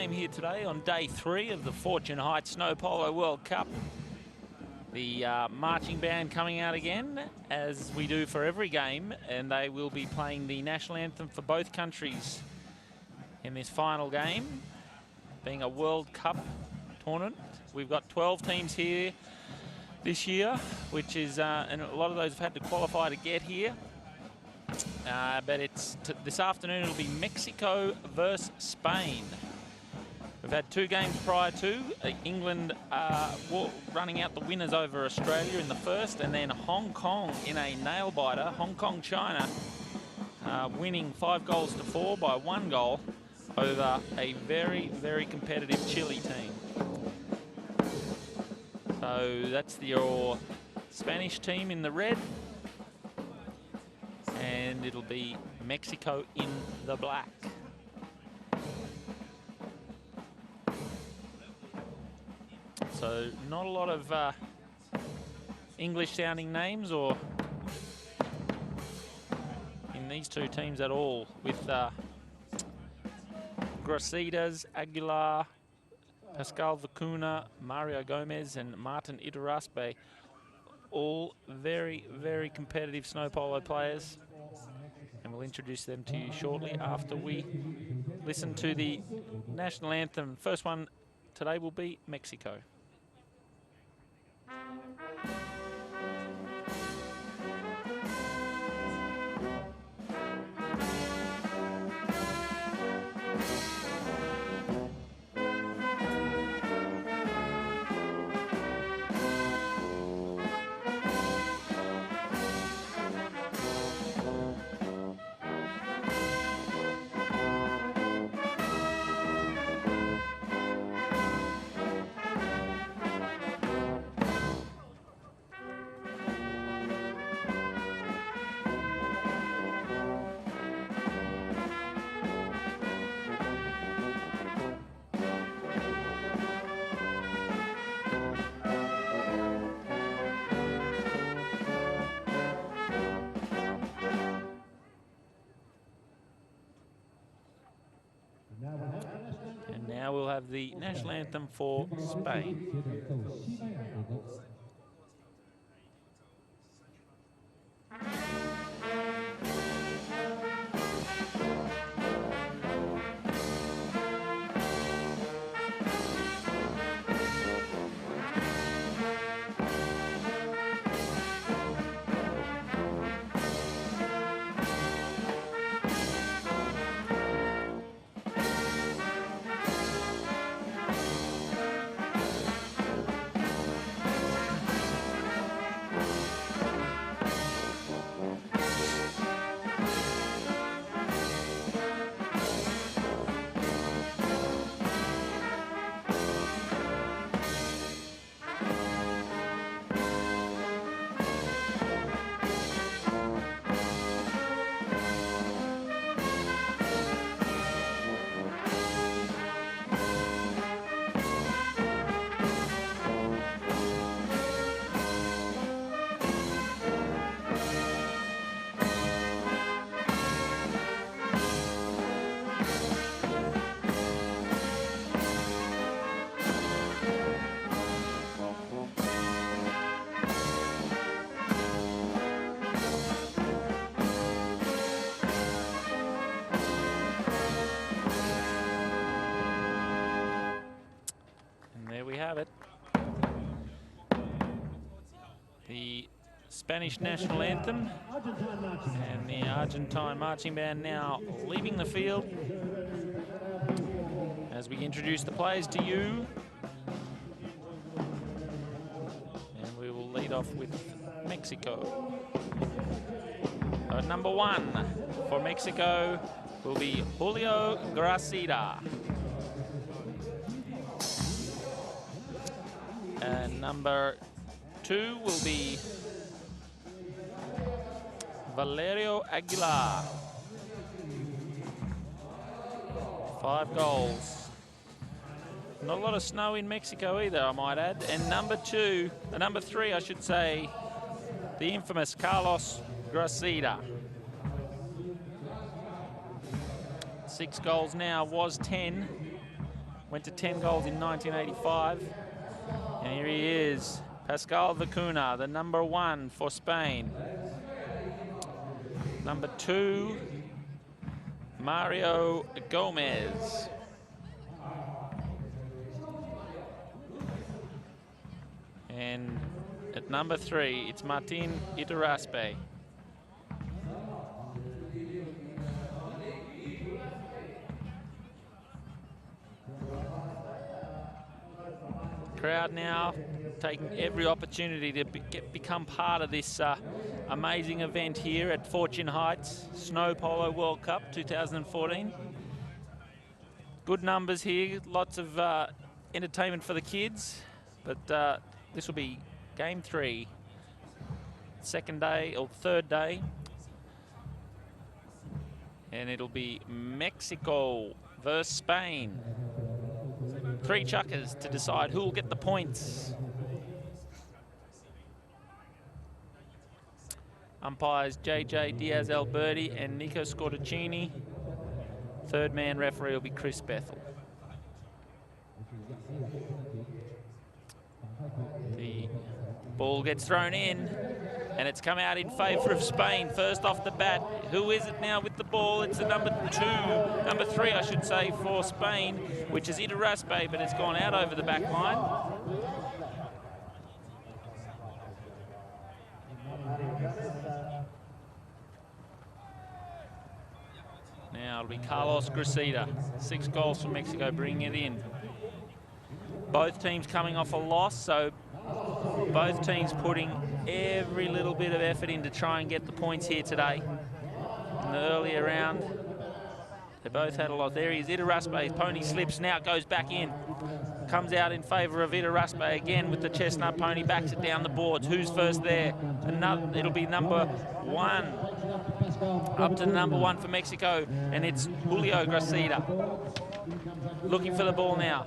game here today on day 3 of the Fortune Heights Snow Polo World Cup. The marching band coming out again, as we do for every game, and they will be playing the national anthem for both countries in this final game, being a World Cup tournament. We've got 12 teams here this year, which is, and a lot of those have had to qualify to get here. But this afternoon it'll be Mexico versus Spain. We've had 2 games prior to England running out the winners over Australia in the first, and then Hong Kong in a nail biter. Hong Kong, China, winning 5-4 by 1 goal over a very, very competitive Chile team. So that's your Spanish team in the red, and it'll be Mexico in the black. So not a lot of English-sounding names or in these 2 teams at all, with Gracidas, Aguilar, Pascal Vicuna, Mario Gomez and Martin Iturraspe, all very, very competitive snow polo players. And we'll introduce them to you shortly after we listen to the national anthem. First one today will be Mexico. And now we'll have the national anthem for Spain. The Spanish national anthem and the Argentine marching band now leaving the field as we introduce the players to you. And we will lead off with Mexico. Number 1 for Mexico will be Julio Gracida. And number 2 will be Valerio Aguilar. 5 goals. Not a lot of snow in Mexico either, I might add. And number 3, I should say, the infamous Carlos Gracida. 6 goals now, was 10 Went to 10 goals in 1985. And here he is, Pascal Vicuna, the number 1 for Spain. Number 2, Mario Gomez. And at number 3, it's Martin Iturraspe. Crowd now taking every opportunity to become part of this amazing event here at Fortune Heights Snow Polo World Cup 2014. Good numbers here, lots of entertainment for the kids, but this will be game 3, second day or third day, and it'll be Mexico versus Spain. 3 chukkers to decide who will get the points. Umpires JJ Diaz-Alberti and Nico Scorticini. Third man referee will be Chris Bethel. The ball gets thrown in, and it's come out in favour of Spain. First off the bat, who is it now with the ball? It's the number 3, I should say, for Spain, which is Iturraspe, but it's gone out over the back line. Now it'll be Carlos Gracida. 6 goals for Mexico, bringing it in. Both teams coming off a loss, so both teams putting every little bit of effort in to try and get the points here today. In the earlier round, they both had a loss. There he is, Iturraspe. His pony slips, now goes back in. Comes out in favour of Iturraspe again with the chestnut pony, backs it down the boards. Who's first there? It'll be number 1. Up to the number 1 for Mexico, and it's Julio Gracida. Looking for the ball now.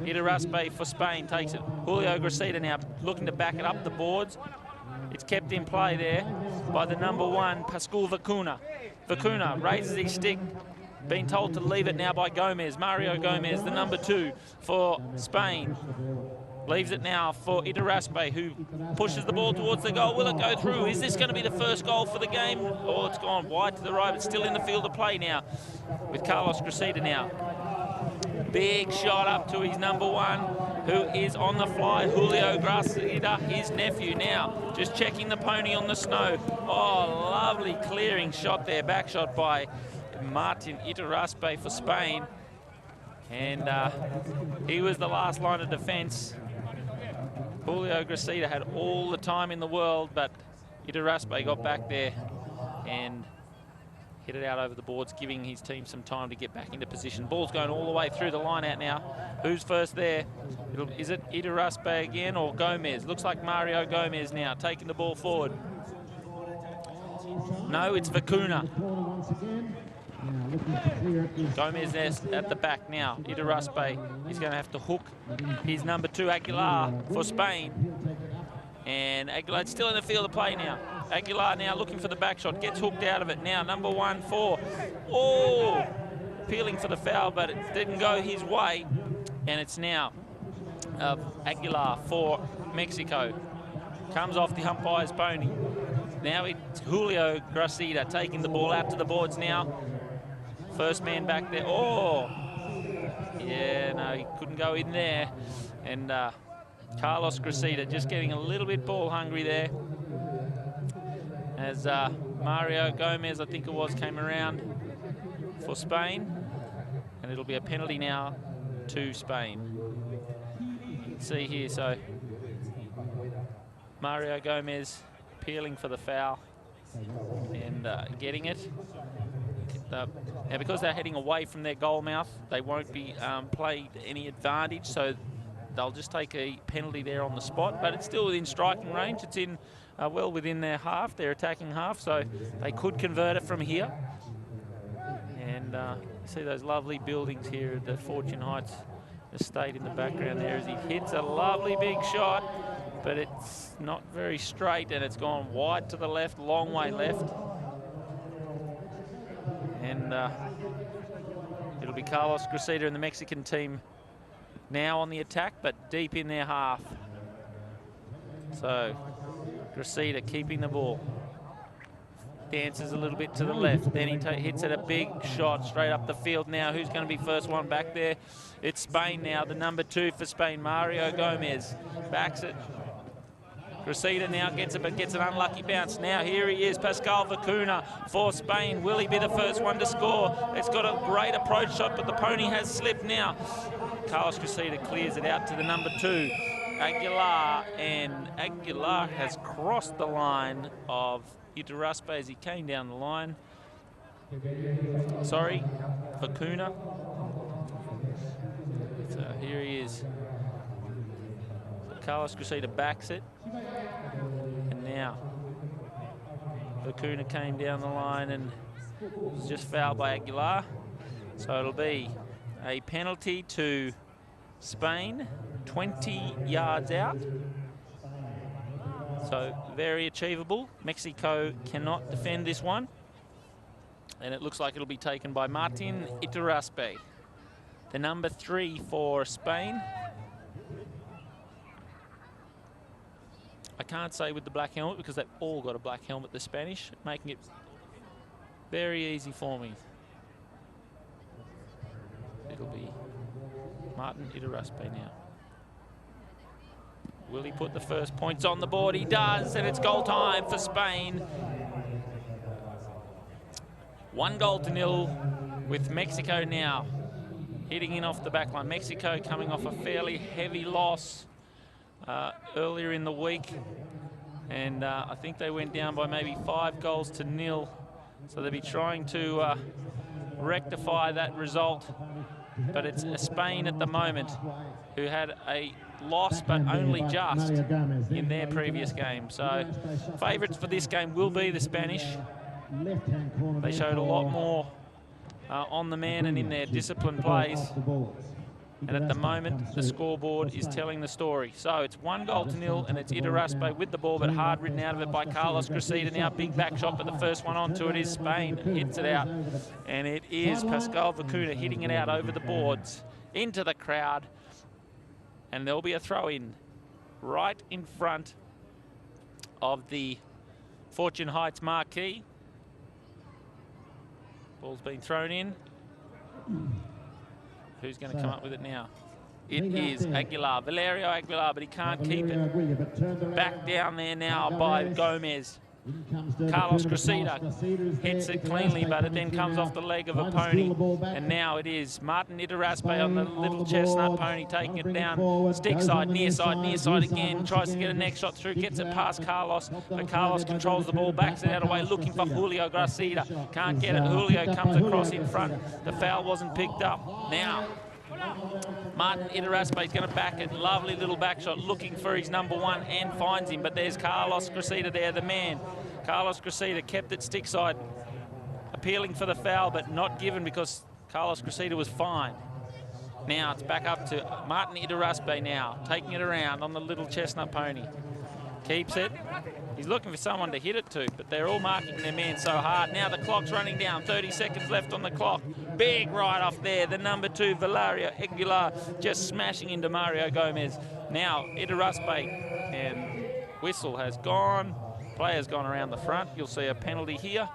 Iturraspe for Spain takes it. Julio Gracida now looking to back it up the boards. It's kept in play there by the number 1, Pascal Vicuna. Vicuna raises his stick, being told to leave it now by Gomez. Mario Gomez, the number 2 for Spain. Leaves it now for Iturraspe, who pushes the ball towards the goal. Will it go through? Is this going to be the first goal for the game? Oh, it's gone wide to the right, but still in the field of play now with Carlos Gracida now. Big shot up to his number 1, who is on the fly, Julio Gracida, his nephew now. Just checking the pony on the snow. Oh, lovely clearing shot there, back shot by Martin Iturraspe for Spain. And he was the last line of defence. Julio Gracida had all the time in the world, but Iturraspe got back there and hit it out over the boards, giving his team some time to get back into position. Ball's going all the way through the line out now. Who's first there? Is it Iturraspe again or Gomez? Looks like Mario Gomez now, taking the ball forward. No, it's Vicuna. Gomez at the back now. Iturraspe, he's going to have to hook his number 2, Aguilar, for Spain. And Aguilar's still in the field of play now. Aguilar now looking for the back shot, gets hooked out of it. Now number 1 for, oh, appealing for the foul, but it didn't go his way. And it's now Aguilar for Mexico. Comes off the umpire's pony. Now it's Julio Gracida taking the ball out to the boards now. First man back there. Oh, yeah, no, he couldn't go in there. And Carlos Gracida just getting a little bit ball hungry there. As Mario Gomez, I think it was, came around for Spain. And it'll be a penalty now to Spain. You can see here, so Mario Gomez appealing for the foul and getting it. Now, because they're heading away from their goal mouth, they won't be played any advantage, so they'll just take a penalty there on the spot, but it's still within striking range. It's in well within their half, their attacking half, so they could convert it from here. And see those lovely buildings here at the Fortune Heights estate in the background there as he hits a lovely big shot, but it's not very straight and it's gone wide to the left, long way left. And it'll be Carlos Gracida and the Mexican team now on the attack, but deep in their half. So Gracida keeping the ball. Dances a little bit to the left. Then he hits it a big shot straight up the field now. Who's going to be first one back there? It's Spain now, the number 2 for Spain. Mario Gomez backs it. Gracida now gets it, but gets an unlucky bounce. Now here he is, Pascal Vacuna for Spain. Will he be the first one to score? It's got a great approach shot, but the pony has slipped now. Carlos Gracida clears it out to the number 2, Aguilar, and Aguilar has crossed the line of Iturraspe as he came down the line. Sorry, Vacuna. So here he is. So Carlos Gracida backs it. And now Vacuna came down the line and was just fouled by Aguilar. So it'll be a penalty to Spain, 20 yards out. So very achievable. Mexico cannot defend this one. And it looks like it'll be taken by Martin Iturraspe, the number 3 for Spain. I can't say with the black helmet because they've all got a black helmet, the Spanish, making it very easy for me. It'll be Martin Iturraspe now. Will he put the first points on the board? He does, and it's goal time for Spain. 1-0 with Mexico now hitting in off the back line. Mexico coming off a fairly heavy loss earlier in the week, and I think they went down by maybe 5-0. So they'll be trying to rectify that result. But it's Spain at the moment who had a loss, but only just in their previous game. So favourites for this game will be the Spanish. They showed a lot more on the man and in their disciplined plays. And at the moment, the scoreboard is telling the story. So it's 1-0, and it's Iturraspe with the ball, but hard ridden out of it by Carlos Gracida. Now big back shot, but the first one onto it is Spain. Hits it out, and it is Pascal Vacuna hitting it out over the boards into the crowd. And there'll be a throw-in right in front of the Fortune Heights marquee. Ball's been thrown in. Who's going to come up with it now? It is Aguilar, Valerio Aguilar, but he can't keep it. Back down there now by Gomez. Carlos Gracida hits it cleanly, but it then comes off the leg of a pony. And now it is Martin Iturraspe on the little chestnut pony taking it down. Stick side, near side again. Tries to get a next shot through, gets it past Carlos. But Carlos controls the ball, backs it out away, looking for Julio Gracida. Can't get it. Julio comes across in front. The foul wasn't picked up. Now Martin Iturraspe is going to back it. Lovely little back shot, looking for his number 1 and finds him. But there's Carlos Gracida there, the man. Carlos Gracida kept it stick side, appealing for the foul, but not given because Carlos Gracida was fine. Now it's back up to Martin Iturraspe now, taking it around on the little chestnut pony. Keeps it. He's looking for someone to hit it to, but they're all marking their man so hard. Now the clock's running down, 30 seconds left on the clock. Big right off there, the number 2, Valerio Aguilar, just smashing into Mario Gomez. Now Iturraspe, and whistle has gone. Player's gone around the front. You'll see a penalty here.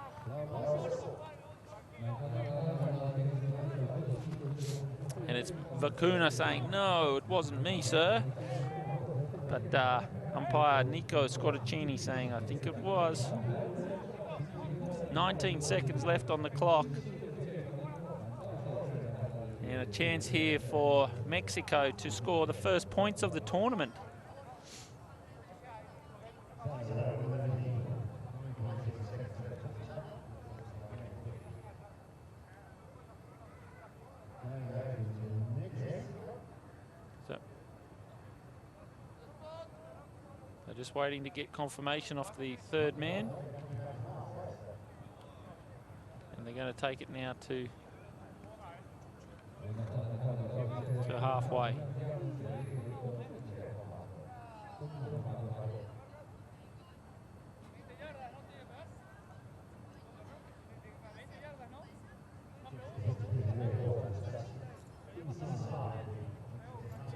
And it's Vacuna saying, no, it wasn't me, sir. But umpire Nico Scottacini saying, I think it was. 19 seconds left on the clock. And a chance here for Mexico to score the first points of the tournament. Just waiting to get confirmation off the third man. And they're going to take it now to halfway.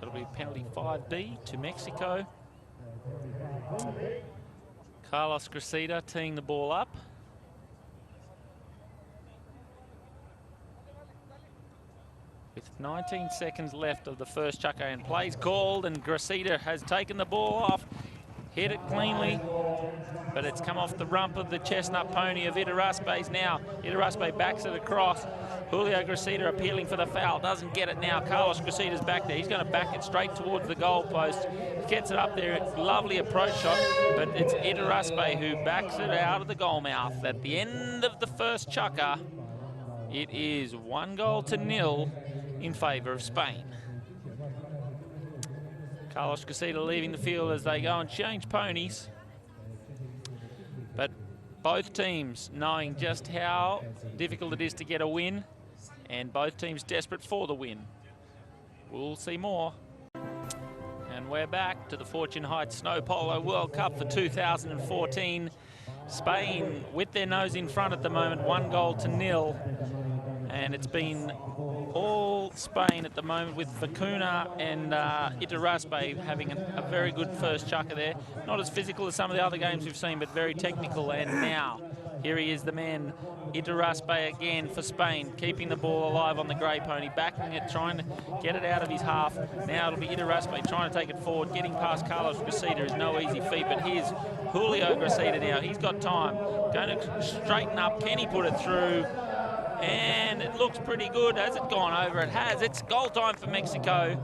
It'll be penalty 5B to Mexico. Carlos Gracida teeing the ball up. With 19 seconds left of the first chukka, and plays called, and Gracida has taken the ball off, hit it cleanly, but it's come off the rump of the chestnut pony of Iturraspe's now. Iturraspe backs it across. Julio Gracida appealing for the foul, doesn't get it now. Carlos Gracida's back there. He's going to back it straight towards the goal post. Gets it up there, lovely approach shot, but it's Iturraspe who backs it out of the goal mouth. At the end of the first chukka, it is 1-0 in favour of Spain. Carlos Gracida leaving the field as they go and change ponies. But both teams knowing just how difficult it is to get a win, and both teams desperate for the win. We'll see more. And we're back to the Fortune Heights Snow Polo World Cup for 2014. Spain with their nose in front at the moment, 1-0. And it's been all Spain at the moment, with Vicuna and Iturraspe having a very good first chukka there. Not as physical as some of the other games we've seen, but very technical. And now, here he is, the man, Iturraspe again for Spain, keeping the ball alive on the grey pony, backing it, trying to get it out of his half. Now it'll be Iturraspe trying to take it forward. Getting past Carlos Gracida is no easy feat, but here's Julio Gracida now. He's got time. Going to straighten up. Can he put it through? And it looks pretty good. Has it gone over? It has. It's goal time for Mexico.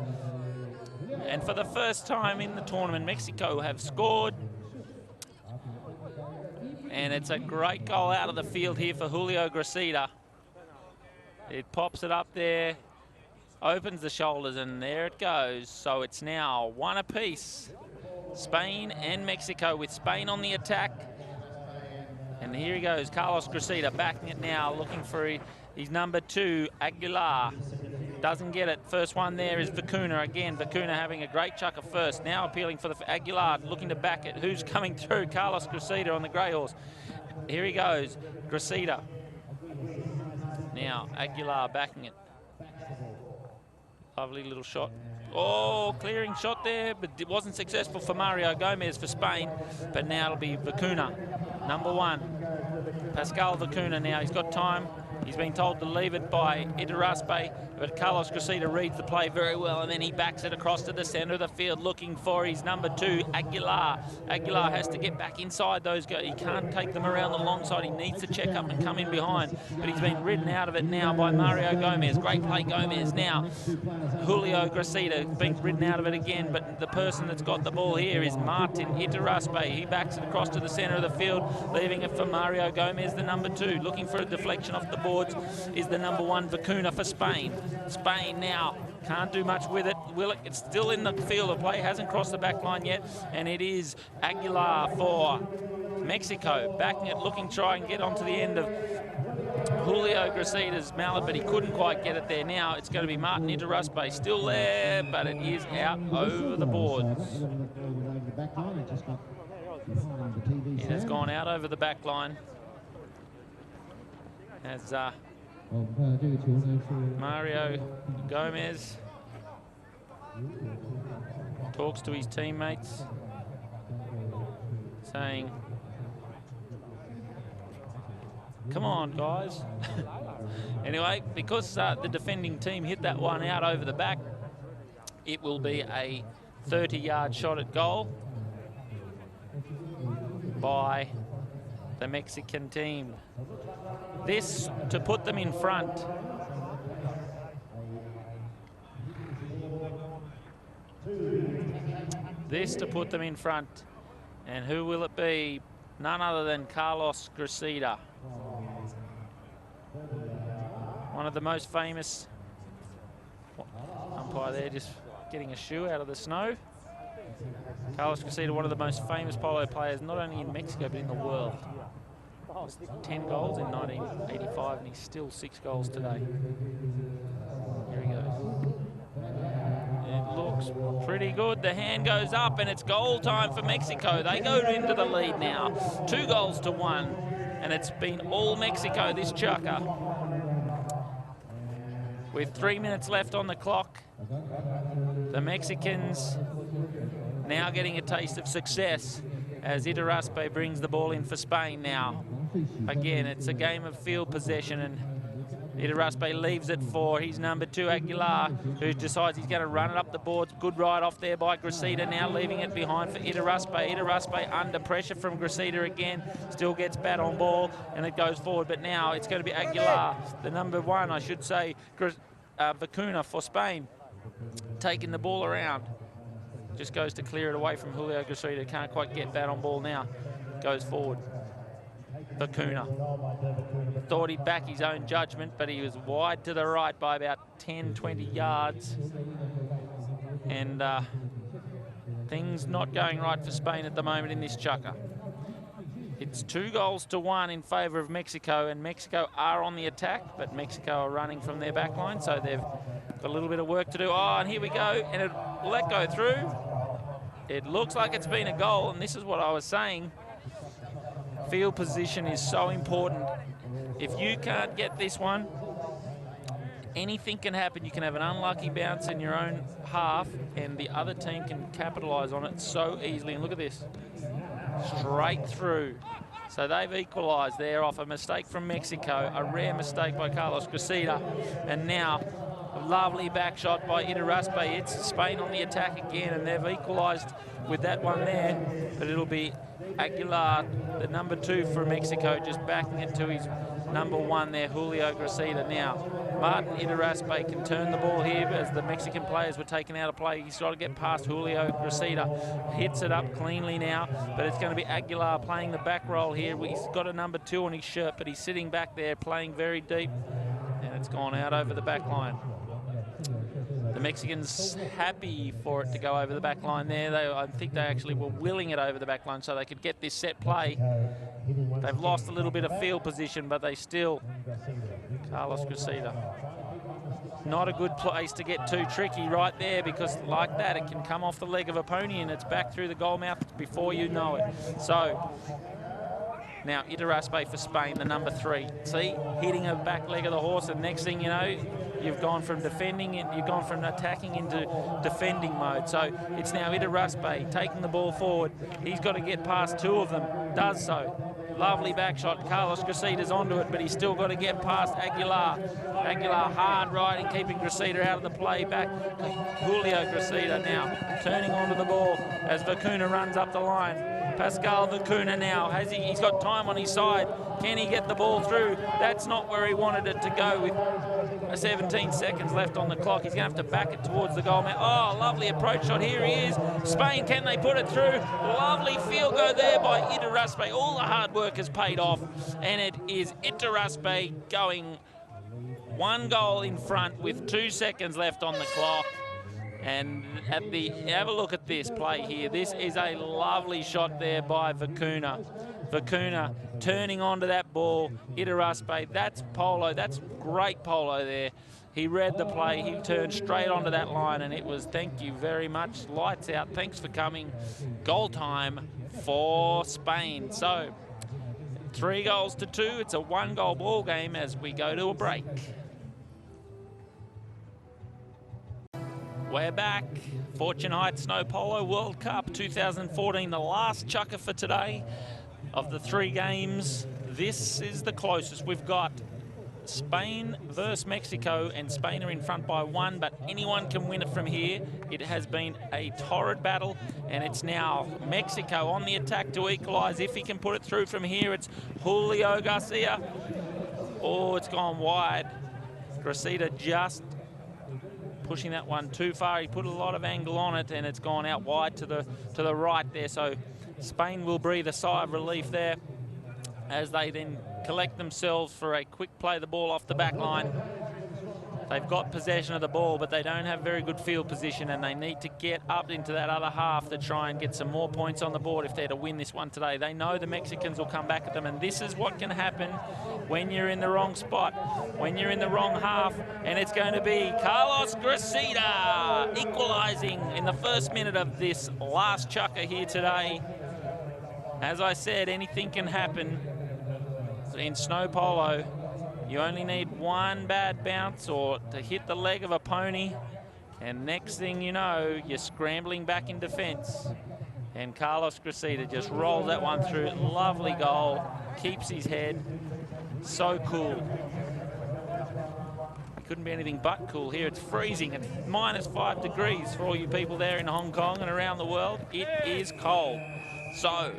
And for the first time in the tournament, Mexico have scored. And it's a great goal out of the field here for Julio Gracida. It pops it up there, opens the shoulders, and there it goes. So it's now one apiece. Spain and Mexico, with Spain on the attack. And here he goes, Carlos Gracida backing it now, looking for his number 2, Aguilar. Doesn't get it. First one there is Vicuna again. Vicuna having a great chukka first. Now appealing for the Aguilar, looking to back it. Who's coming through? Carlos Gracida on the grey horse. Here he goes, Gracida. Now Aguilar backing it. Lovely little shot. Oh, clearing shot there, but it wasn't successful for Mario Gomez for Spain. But now it'll be Vicuna, number 1. Pascal Vicuna now, he's got time. He's been told to leave it by Iturraspe, but Carlos Gracida reads the play very well, and then he backs it across to the centre of the field, looking for his number 2, Aguilar. Aguilar has to get back inside those guys. He can't take them around the long side. He needs to check up and come in behind, but he's been ridden out of it now by Mario Gomez. Great play, Gomez now. Julio Gracida being ridden out of it again, but the person that's got the ball here is Martin Iturraspe. He backs it across to the centre of the field, leaving it for Mario Gomez, the number 2. Looking for a deflection off the boards is the number 1, Vicuna for Spain. Spain now can't do much with it. Will it? It's still in the field of play, hasn't crossed the back line yet, and it is Aguilar for Mexico. Backing it, looking to try and get onto the end of Julio Gracida's mallet, but he couldn't quite get it there. Now it's going to be Martin Iturraspe, still there, but it is out over the boards. It has gone out over the back line. As Mario Gomez talks to his teammates, saying, come on, guys. Anyway, because the defending team hit that one out over the back, it will be a 30-yard shot at goal by the Mexican team. This to put them in front. This to put them in front. And who will it be? None other than Carlos Gracida. One of the most famous umpire there, just getting a shoe out of the snow. Carlos Gracida, one of the most famous polo players, not only in Mexico, but in the world. 10 goals in 1985, and he's still 6 goals today. Here he goes. It looks pretty good. The hand goes up, and it's goal time for Mexico. They go into the lead now, 2-1, and it's been all Mexico this chukka. With 3 minutes left on the clock, The Mexicans now getting a taste of success as Iturraspe brings the ball in for Spain now. Again, it's a game of field possession, and Iturraspe leaves it for his number 2, Aguilar, who decides he's going to run it up the boards. Good ride off there by Gracida, now leaving it behind for Iturraspe. Iturraspe under pressure from Gracida again, still gets bat on ball, and it goes forward. But now it's going to be Aguilar, the number 1, I should say, Vacuna for Spain, taking the ball around. Just goes to clear it away from Julio Gracida. Can't quite get bat on ball now. Goes forward. Vacuna thought he'd back his own judgment, but he was wide to the right by about 10, 20 yards. And things not going right for Spain at the moment in this chukka. It's 2-1 in favour of Mexico, and Mexico are on the attack, but Mexico are running from their back line, so they've got a little bit of work to do. Oh, and here we go, and will that go through? It looks like it's been a goal, and this is what I was saying. Field position is so important. If you can't get this one, anything can happen. You can have an unlucky bounce in your own half, and the other team can capitalise on it so easily. And look at this. Straight through. So they've equalised there off a mistake from Mexico, a rare mistake by Carlos Gracida. And now a lovely back shot by Iturraspe. It's Spain on the attack again, and they've equalised with that one there. But it'll be Aguilar, the number 2 for Mexico, just backing it to his number 1 there, Julio Gracida. Now, Martin Iturraspe can turn the ball here as the Mexican players were taken out of play. He's got to get past Julio Gracida. Hits it up cleanly now, but it's going to be Aguilar playing the back roll here. He's got a number 2 on his shirt, but he's sitting back there playing very deep, and it's gone out over the back line. The Mexicans happy for it to go over the back line there. I think they actually were willing it over the back line so they could get this set play. They've lost a little bit of field position, but they still... Carlos Gracida. Not a good place to get too tricky right there, because like that, it can come off the leg of a pony and it's back through the goal mouth before you know it. So... now, Iturraspe for Spain, the number 3. See, hitting a back leg of the horse, and next thing you know, you've gone from defending and you've gone from attacking into defending mode. So it's now Iturraspe taking the ball forward. He's got to get past 2 of them. Does so. Lovely back shot. Carlos Gracida's onto it, but he's still got to get past Aguilar. Aguilar hard riding, keeping Gracida out of the play. Back Julio Gracida now turning onto the ball as Vacuna runs up the line. Pascal Vacuna now, he's got time on his side. Can he get the ball through? That's not where he wanted it to go with 17 seconds left on the clock. He's going to have to back it towards the goal man. Oh, lovely approach shot. Here he is. Spain, can they put it through? Lovely field goal there by Iturraspe. All the hard work has paid off, and it is Iturraspe going 1 goal in front with 2 seconds left on the clock. And have a look at this play here. This is a lovely shot there by Vacuna. Vacuna turning onto that ball. Iturraspe, that's Polo. That's great Polo there. He read the play. He turned straight onto that line, and it was, thank you very much. Lights out. Thanks for coming. Goal time for Spain. So 3-2. It's a 1-goal ball game as we go to a break. We're back. Fortune Heights Snow Polo World Cup 2014, the last chukka for today of the 3 games. This is the closest. We've got Spain versus Mexico, and Spain are in front by 1, but anyone can win it from here. It has been a torrid battle, and it's now Mexico on the attack to equalise. If he can put it through from here, it's Julio Garcia. Oh, it's gone wide. Gracida just pushing that one too far. He put a lot of angle on it, and it's gone out wide to the right there. So Spain will breathe a sigh of relief there as they then collect themselves for a quick play the ball off the back line. They've got possession of the ball, but they don't have very good field position, and they need to get up into that other half to try and get some more points on the board if they're to win this one today. They know the Mexicans will come back at them, and this is what can happen when you're in the wrong spot, when you're in the wrong half, and it's going to be Carlos Gracida equalising in the first minute of this last chukka here today. As I said, anything can happen in snow polo. You only need 1 bad bounce or to hit the leg of a pony, And next thing you know, you're scrambling back in defence. And Carlos Gracida just rolls that one through. Lovely goal. Keeps his head. So cool. It couldn't be anything but cool here. It's freezing. It's -5 degrees for all you people there in Hong Kong and around the world. It is cold. So,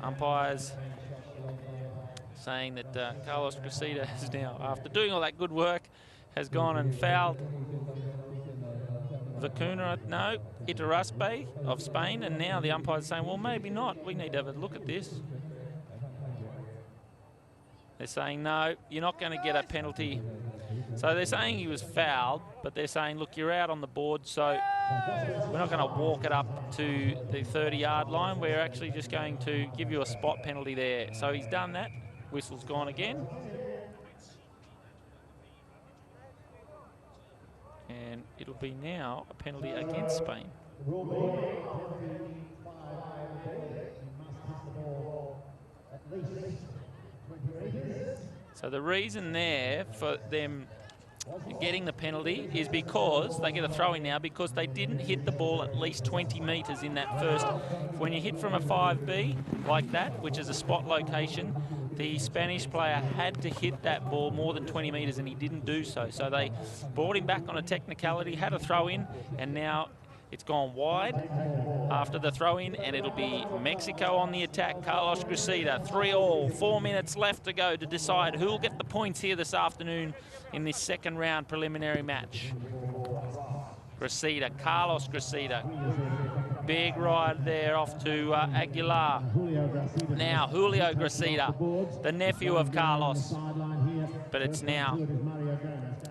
umpires saying that Carlos Gracida has now, after doing all that good work, has gone and fouled Vicuna, no, Iturraspe of Spain, and now the umpire's saying, well, maybe not. We need to have a look at this. They're saying, no, you're not going to get a penalty. So they're saying he was fouled, but they're saying, look, you're out on the board, so we're not going to walk it up to the 30-yard line. We're actually just going to give you a spot penalty there. So he's done that. Whistle's gone again. And it'll be now a penalty against Spain. So the reason there for them getting the penalty is because they get a throw-in now because they didn't hit the ball at least 20 metres in that first. When you hit from a 5B like that, which is a spot location, the Spanish player had to hit that ball more than 20 metres and he didn't do so. So they brought him back on a technicality, had a throw-in, and now it's gone wide after the throw-in, and it'll be Mexico on the attack. Carlos Gracida, 3-all, 4 minutes left to go to decide who will get the points here this afternoon in this second round preliminary match. Gracida, Carlos Gracida. Big ride there off to Aguilar. Now Julio Gracida, the nephew of Carlos. But it's now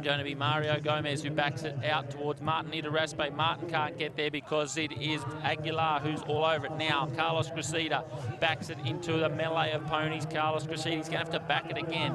going to be Mario Gomez who backs it out towards Martin Iturraspe. Martin can't get there because it is Aguilar who's all over it now. Carlos Gracida backs it into the melee of ponies. Carlos Gracida's going to have to back it again.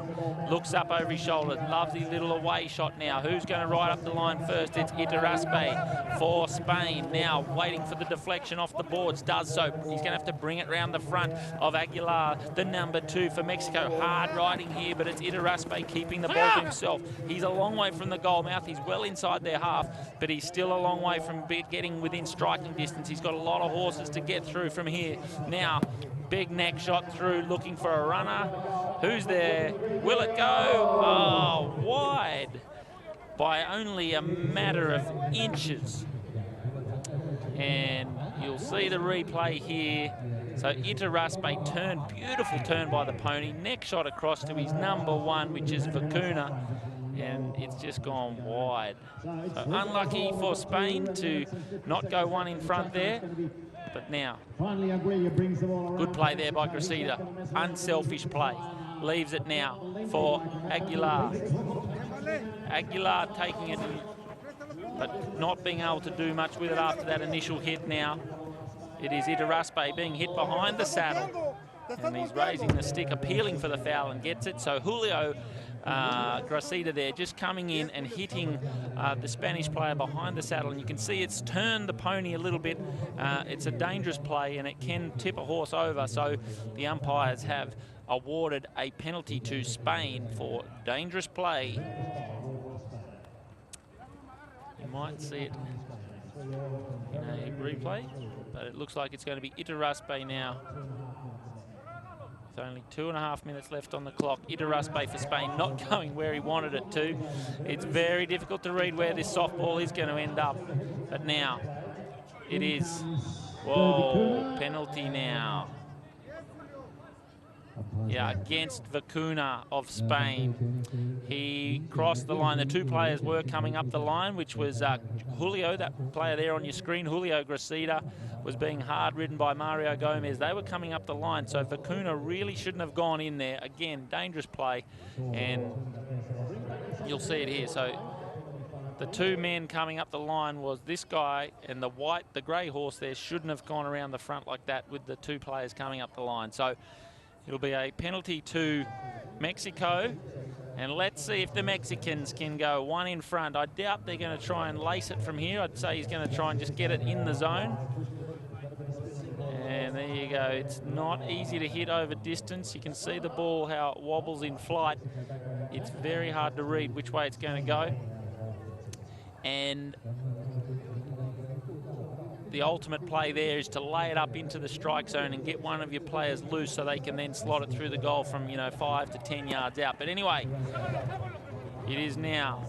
Looks up over his shoulder. Loves his little away shot now. Who's going to ride up the line first? It's Iturraspe for Spain. Now waiting for the deflection off the boards. Does so. He's going to have to bring it round the front of Aguilar, the number 2 for Mexico. Hard riding here, but it's Iturraspe keeping the ball to himself. He's a long way from the goal mouth. He's well inside their half, but he's still a long way from getting within striking distance. He's got a lot of horses to get through from here. Now, big neck shot through, looking for a runner. Who's there? Will it go? Oh, wide by only a matter of inches. And you'll see the replay here. So Iturraspe turned, beautiful turn by the pony, neck shot across to his number 1, which is Vicuna, and it's just gone wide. So unlucky for Spain to not go one in front there, but now, good play there by Gracida, unselfish play. Leaves it now for Aguilar. Aguilar taking it, but not being able to do much with it after that initial hit now. It is Iturraspe being hit behind the saddle, and he's raising the stick, appealing for the foul, and gets it. So Julio Gracida there just coming in and hitting the Spanish player behind the saddle, and you can see it's turned the pony a little bit. It's a dangerous play, and it can tip a horse over, so the umpires have awarded a penalty to Spain for dangerous play. You might see it in a replay, but it looks like it's going to be Iturraspe now. With only 2.5 minutes left on the clock. Iturraspe for Spain, not going where he wanted it to. It's very difficult to read where this softball is going to end up. But now, it is. Whoa, penalty now. Yeah, against Vicuna of Spain. He crossed the line. The two players were coming up the line, which was Julio, that player there on your screen, Julio Gracida, was being hard ridden by Mario Gomez. They were coming up the line, so Vicuna really shouldn't have gone in there. Again, dangerous play, and you'll see it here. So the two men coming up the line was this guy, and the grey horse there shouldn't have gone around the front like that with the two players coming up the line. So it'll be a penalty to Mexico, and let's see if the Mexicans can go one in front. I doubt they're going to try and lace it from here. I'd say he's going to try and just get it in the zone. And there you go. It's not easy to hit over distance. You can see the ball, how it wobbles in flight. It's very hard to read which way it's going to go. And the ultimate play there is to lay it up into the strike zone and get one of your players loose so they can then slot it through the goal from, 5 to 10 yards out. But anyway, it is now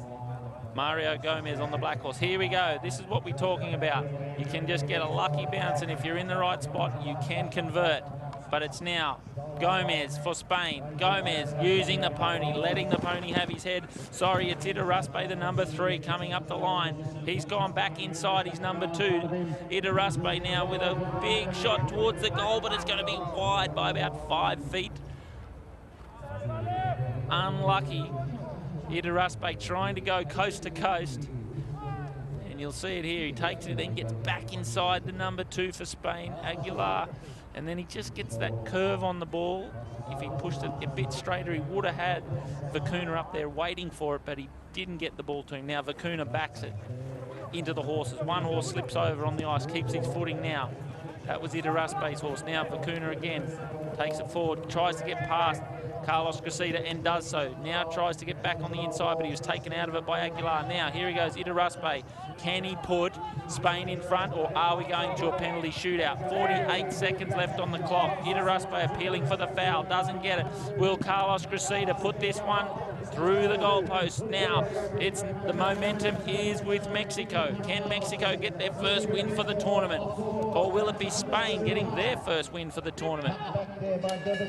Mario Gomez on the black horse. Here we go. This is what we're talking about. You can just get a lucky bounce, and if you're in the right spot, you can convert. But it's now Gomez for Spain. Gomez using the pony, letting the pony have his head. Sorry, it's Idaraspe, the number 3, coming up the line. He's gone back inside his number 2. Idaraspe now with a big shot towards the goal, but it's going to be wide by about 5 feet. Unlucky. Idaraspe trying to go coast to coast. And you'll see it here. He takes it, then gets back inside the number 2 for Spain, Aguilar. And then he just gets that curve on the ball. If he pushed it a bit straighter, he would have had Vicuna up there waiting for it, but he didn't get the ball to him. Now Vicuna backs it into the horses. One horse slips over on the ice, keeps his footing now. That was Idaraspe's horse. Now Vicuna again takes it forward, tries to get past Carlos Gracida and does so. Now tries to get back on the inside, but he was taken out of it by Aguilar. Now here he goes, Idaraspe. Can he put Spain in front, or are we going to a penalty shootout? 48 seconds left on the clock. Idaraspe appealing for the foul, doesn't get it. Will Carlos Gracida put this one through the goalpost? Now it's the momentum is with Mexico. Can Mexico get their first win for the tournament, or will it be Spain getting their first win for the tournament?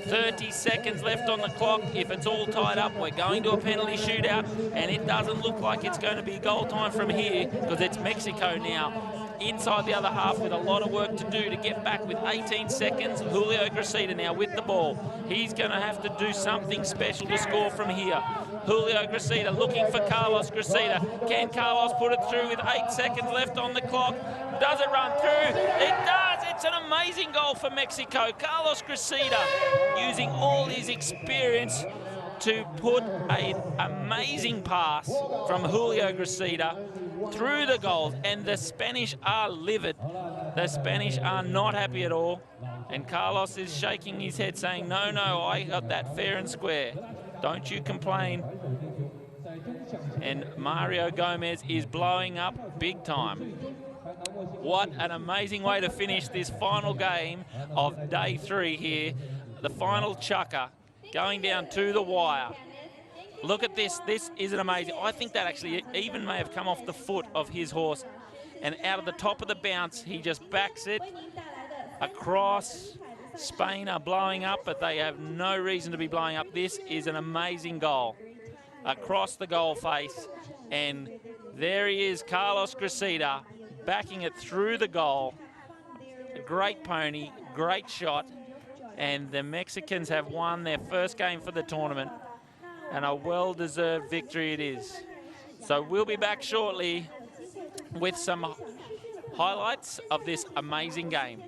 30 seconds left on the clock. If it's all tied up, we're going to a penalty shootout, and it doesn't look like it's going to be goal time from here, because it's Mexico now inside the other half with a lot of work to do to get back with 18 seconds. Julio Gracida now with the ball. He's going to have to do something special to score from here. Julio Gracida looking for Carlos Gracida. Can Carlos put it through with 8 seconds left on the clock? Does it run through? It does! It's an amazing goal for Mexico. Carlos Gracida using all his experience to put an amazing pass from Julio Gracida through the goals, and the Spanish are livid. The Spanish are not happy at all, and Carlos is shaking his head saying, no, I got that fair and square. Don't you complain. And Mario Gomez is blowing up big time. What an amazing way to finish this final game of day 3 here. The final chukka going down to the wire. Look at this. This is an amazing. I think that actually even may have come off the foot of his horse. And out of the top of the bounce, he just backs it across. Spain are blowing up, but they have no reason to be blowing up. This is an amazing goal. Across the goal face. And there he is, Carlos Gracida, backing it through the goal. A great pony, great shot. And the Mexicans have won their first game for the tournament, and a well-deserved victory it is. So we'll be back shortly with some highlights of this amazing game.